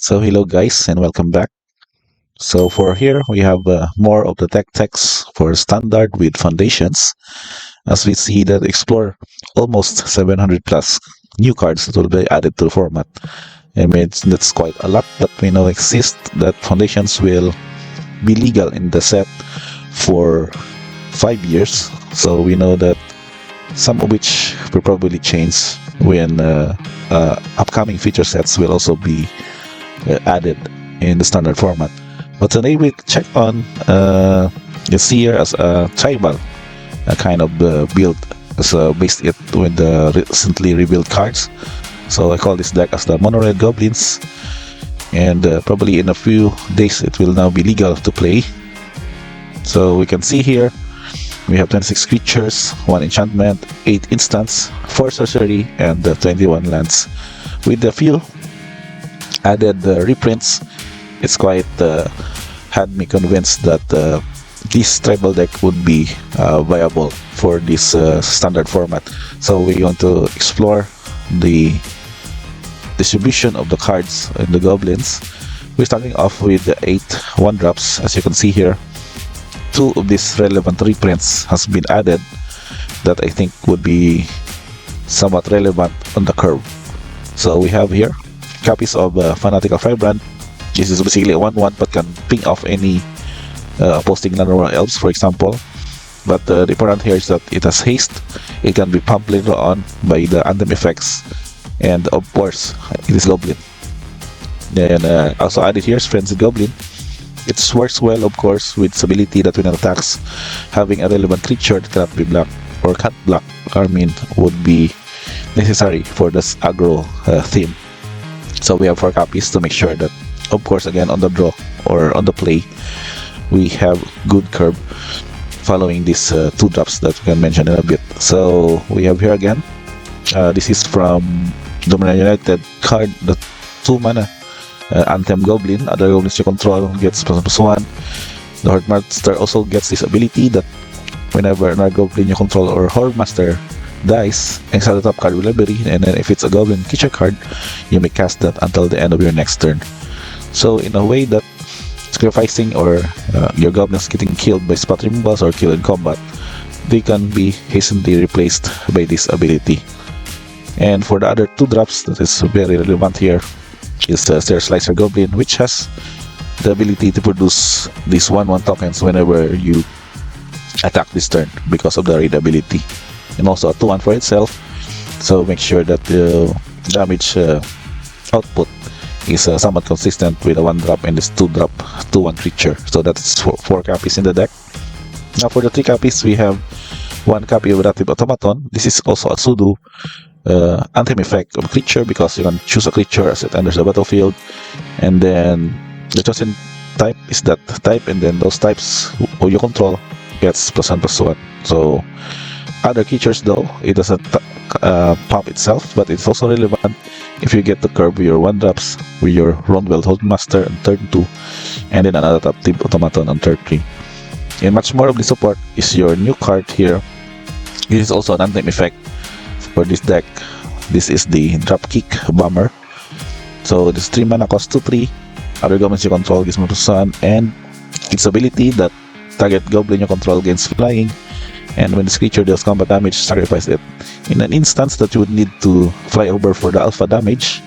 So hello guys and welcome back. So for here we have more of the tech text for standard with foundations as we see that explore almost 700 plus new cards that will be added to the format. I mean that's quite a lot that we know exist that foundations will be legal in the set for 5 years. So we know that some of which will probably change when upcoming feature sets will also be added in the standard format. But today we check on the Seer as a tribal kind of build, so based it with the recently rebuilt cards. So I call this deck as the Mono Red Goblins, and probably in a few days it will now be legal to play. So we can see here we have 26 creatures, 1 enchantment, 8 instants, 4 sorcery, and 21 lands. With a few added reprints, it's quite had me convinced that this tribal deck would be viable for this standard format. So we're going to explore the distribution of the cards in the Goblins. We're starting off with the 8 1-drops. As you can see here, 2 of these relevant reprints has been added that I think would be somewhat relevant on the curve. So we have here copies of Fanatical Firebrand. This is basically a 1/1 but can ping off any opposing non-normal elves, for example. But the important here is that it has haste, it can be pumped later on by the anthem effects, and of course it is Goblin. Then also added here is Frenzy Goblin. It works well, of course, with its ability that when it attacks, having a relevant creature that cannot be blocked or can't block Armin would be necessary for this aggro theme. So we have 4 copies to make sure that, of course, again on the draw or on the play, we have good curve following these 2 drops that we can mention in a bit. So we have here again, this is from Dominant United card, the 2 mana Anthem Goblin. Other goblins you control gets +1. The Horde Master also gets this ability that whenever another goblin you control or Horde Master dies, exile the top card of your library, and then if it's a goblin creature card, you may cast that until the end of your next turn. So in a way that sacrificing or your goblins getting killed by spot removals or killed in combat, they can be hastily replaced by this ability. And for the other 2 drops that is very relevant here is Stair Slicer Goblin, which has the ability to produce these 1/1 tokens whenever you attack this turn because of the raid ability, and also a 2/1 for itself. So make sure that the damage output is somewhat consistent with a 1-drop and this 2-drop 2/1 creature. So that's 4 copies in the deck. Now for the 3 copies, we have 1 copy of Adaptive Automaton. This is also a pseudo anthem effect of a creature because you can choose a creature as it enters the battlefield, and then the chosen type is that type, and then those types who you control gets +1/+1. So other creatures though, it doesn't pump itself, but it's also relevant if you get to curve your 1-drops with your Rondwell Holdmaster on turn 2, and then another Adaptive Automaton on turn 3. And much more of the support is your new card here. This is also an anthem effect for this deck. This is the Dropkick Bomber. So this 3 mana costs 2/3. Other goblins you control gives +1, and its ability that target goblin you control gains flying, and when this creature deals combat damage, sacrifice it. In an instance that you would need to fly over for the alpha damage,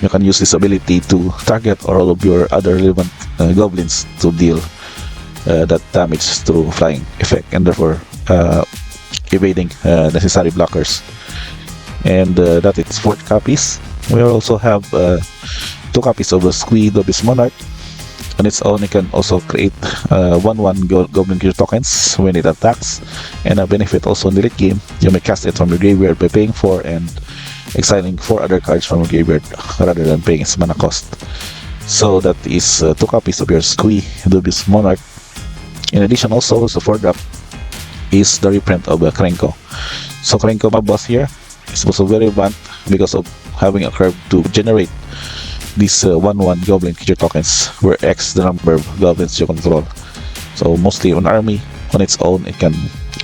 you can use this ability to target all of your other relevant goblins to deal that damage through flying effect, and therefore evading necessary blockers. And that is 4 copies. We also have 2 copies of the Squid of this Monarch. On its own, it can also create 1/1 Goblin creature tokens when it attacks, and a benefit also in the late game, you may cast it from your graveyard by paying 4 and exiling 4 other cards from your graveyard rather than paying its mana cost. So that is 2 copies of your Squid of this Monarch. In addition, also the 4-drop is the reprint of Krenko. So Krenko, my boss here, is also very relevant because of having a curve to generate these 1/1 goblin creature tokens, where X the number of goblins you control. So mostly on army, on its own, it can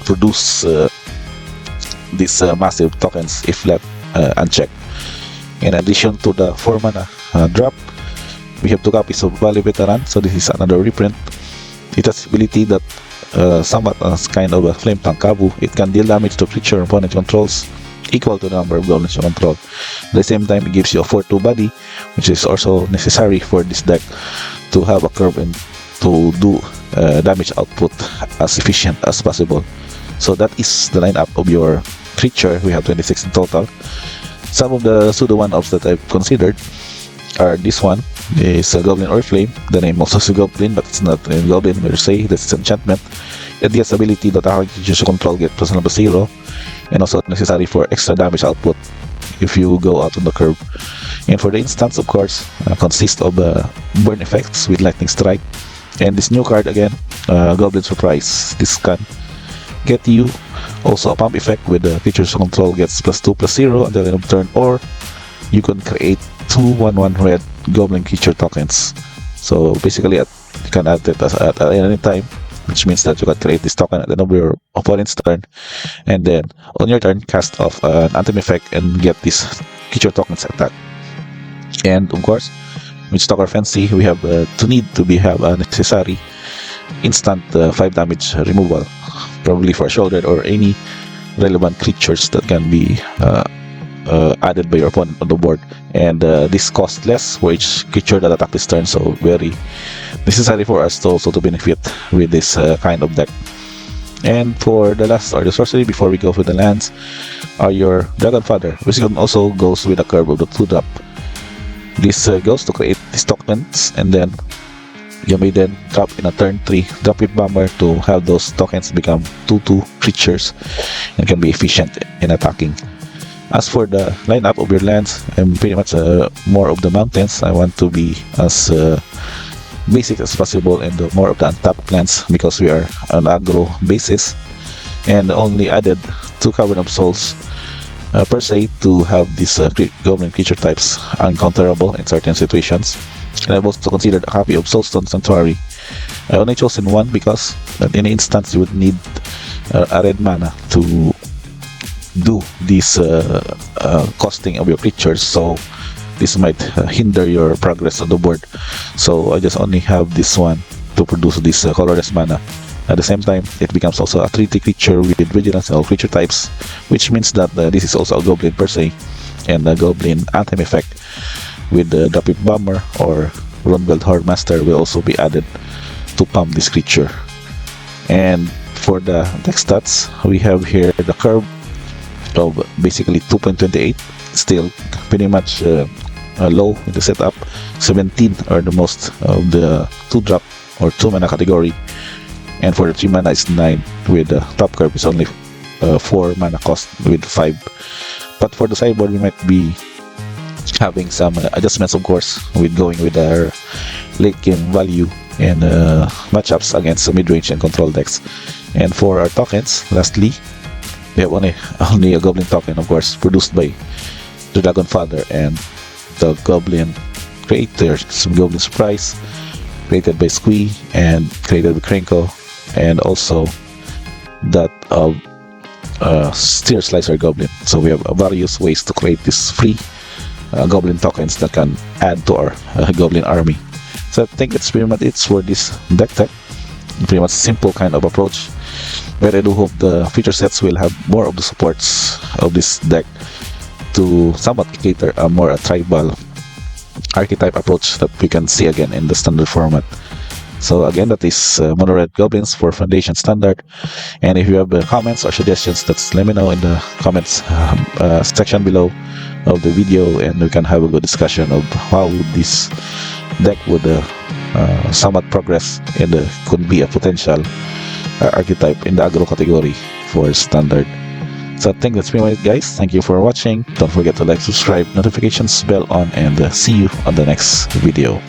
produce these massive tokens if left unchecked. In addition to the 4 mana drop, we have 2 copies of Valley Veteran, so this is another reprint. It has ability that somewhat as kind of a flame tank Kabu. It can deal damage to creature opponent controls equal to the number of goblins you control. At the same time, it gives you a 4/2 body, which is also necessary for this deck to have a curve and to do damage output as efficient as possible. So that is the lineup of your creature. We have 26 in total. Some of the pseudo one-offs that I've considered are this one. Is a Goblin Oriflame. The name also is a Goblin, but it's not a Goblin per se. That's enchantment. It gets ability that attacking creatures you control get +0, and also necessary for extra damage output if you go out on the curve. And for the instance, of course, consists of burn effects with lightning strike. And this new card again, Goblin Surprise. This can get you also a pump effect with the creatures you control gets +2/+0 until the end of turn, or you can create 2/1/1 red Goblin creature tokens. So basically, you can add it at any time, which means that you can create this token at the end of your opponent's turn, and then on your turn, cast off an anthem effect and get these creature tokens attack. And of course, with Stalker Fancy, we have have a necessary instant 5 damage removal, probably for shouldered or any relevant creatures that can be added by your opponent on the board. And this costs less for each creature that attack this turn, so very necessary for us to also to benefit with this kind of deck. And for the last, or the sorcery, before we go for the lands, are your Dragon Father, which also goes with a curve of the 2-drop. This goes to create these tokens, and then you may then drop in a turn 3 drop with Bomber to have those tokens become 2/2 creatures and can be efficient in attacking. As for the lineup of your lands, I'm pretty much more of the mountains. I want to be as basic as possible and more of the untapped lands because we are on aggro basis, and only added 2 Cavern of Souls per se to have these goblin creature types uncounterable in certain situations. And I've also considered a copy of Soulstone Sanctuary. I only chosen one because at any instance you would need a red mana to do this costing of your creatures, so this might hinder your progress on the board. So I just only have this one to produce this colorless mana. At the same time, it becomes also a 3/3 creature with vigilance and all creature types, which means that this is also a goblin per se, and a goblin anthem effect with the Drop-It Bomber or Runebelt Hordmaster will also be added to pump this creature. And for the deck stats, we have here the curve of basically 2.28, still pretty much low in the setup. 17 are the most of the 2-drop or 2 mana category, and for the 3 mana is 9, with the top curve is only 4 mana cost with 5. But for the sideboard, we might be having some adjustments, of course, with going with our late game value and matchups against mid-range and control decks. And for our tokens, lastly, we have only a Goblin token, of course, produced by the Dragon Father and the Goblin Creator, some Goblin Surprise, created by Squee and created by Krenko, and also that of Steer Slicer Goblin. So we have various ways to create these free Goblin tokens that can add to our Goblin army. So I think it's pretty much it for this deck tech. Pretty much simple kind of approach, but I do hope the future sets will have more of the supports of this deck to somewhat cater a more tribal archetype approach that we can see again in the standard format. So again, that is Mono Red Goblins for Foundation Standard. And if you have comments or suggestions, let me know in the comments section below of the video, and we can have a good discussion of how this deck would somewhat progress and could be a potential archetype in the aggro category for Standard. So I think that's pretty much it, guys. Thank you for watching. Don't forget to like, subscribe, notifications bell on, and see you on the next video.